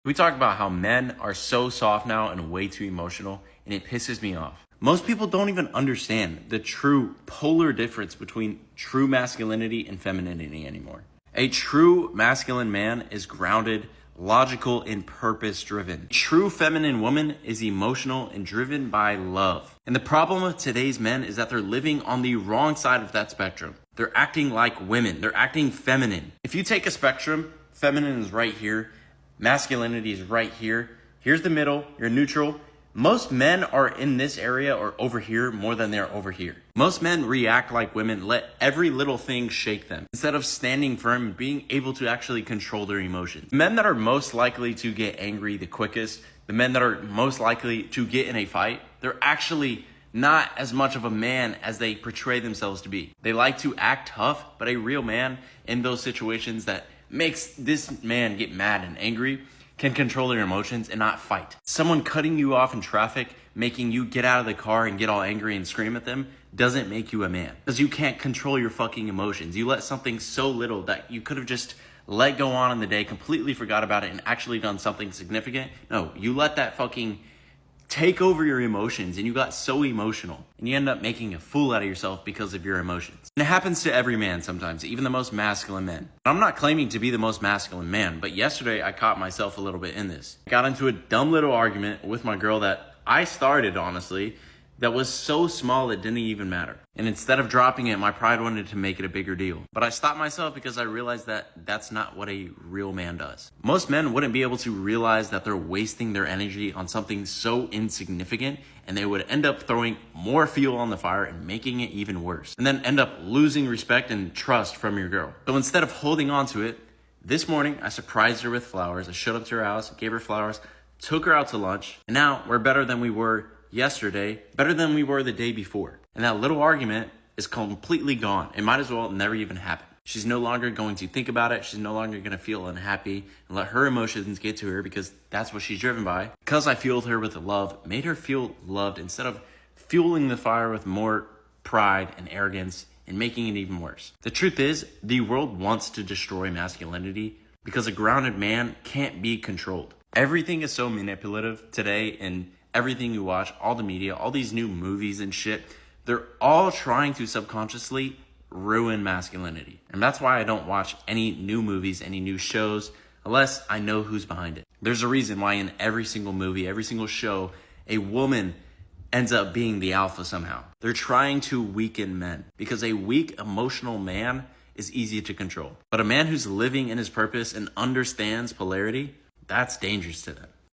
We talk about how men are so soft now and way too emotional, and it pisses me off. Most people don't even understand the true polar difference between true masculinity and femininity anymore. A true masculine man is grounded, logical, and purpose driven. A true feminine woman is emotional and driven by love. And the problem with today's men is that they're living on the wrong side of that spectrum. They're acting like women. They're acting feminine. If you take a spectrum, feminine is right here, masculinity is right here. Here's the middle, you're neutral. Most men are in this area or over here more than they're over here. Most men react like women, let every little thing shake them, instead of standing firm and being able to actually control their emotions. The men that are most likely to get angry the quickest, the men that are most likely to get in a fight, they're actually not as much of a man as they portray themselves to be. They like to act tough, but a real man in those situations that makes this man get mad and angry can control their emotions and not fight. Someone cutting you off in traffic, making you get out of the car and get all angry and scream at them doesn't make you a man. Because you can't control your fucking emotions. You let something so little that you could have just let go on in the day, completely forgot about it and actually done something significant. No, you let that fucking take over your emotions and you got so emotional and you end up making a fool out of yourself because of your emotions. And it happens to every man sometimes, even the most masculine men. I'm not claiming to be the most masculine man, but yesterday I caught myself a little bit in this. I got into a dumb little argument with my girl that I started, honestly, that was so small it didn't even matter. And instead of dropping it, my pride wanted to make it a bigger deal. But I stopped myself because I realized that that's not what a real man does. Most men wouldn't be able to realize that they're wasting their energy on something so insignificant, and they would end up throwing more fuel on the fire and making it even worse. And then end up losing respect and trust from your girl. So instead of holding on to it, this morning I surprised her with flowers. I showed up to her house, gave her flowers, took her out to lunch, and now we're better than we were yesterday, better than we were the day before. And that little argument is completely gone. It might as well never even happen. She's no longer going to think about it. She's no longer going to feel unhappy and let her emotions get to her because that's what she's driven by. Because I fueled her with love, made her feel loved instead of fueling the fire with more pride and arrogance and making it even worse. The truth is, the world wants to destroy masculinity because a grounded man can't be controlled. Everything is so manipulative today, and everything you watch, all the media, all these new movies and shit, they're all trying to subconsciously ruin masculinity. And that's why I don't watch any new movies, any new shows, unless I know who's behind it. There's a reason why in every single movie, every single show, a woman ends up being the alpha somehow. They're trying to weaken men because a weak, emotional man is easy to control. But a man who's living in his purpose and understands polarity, that's dangerous to them.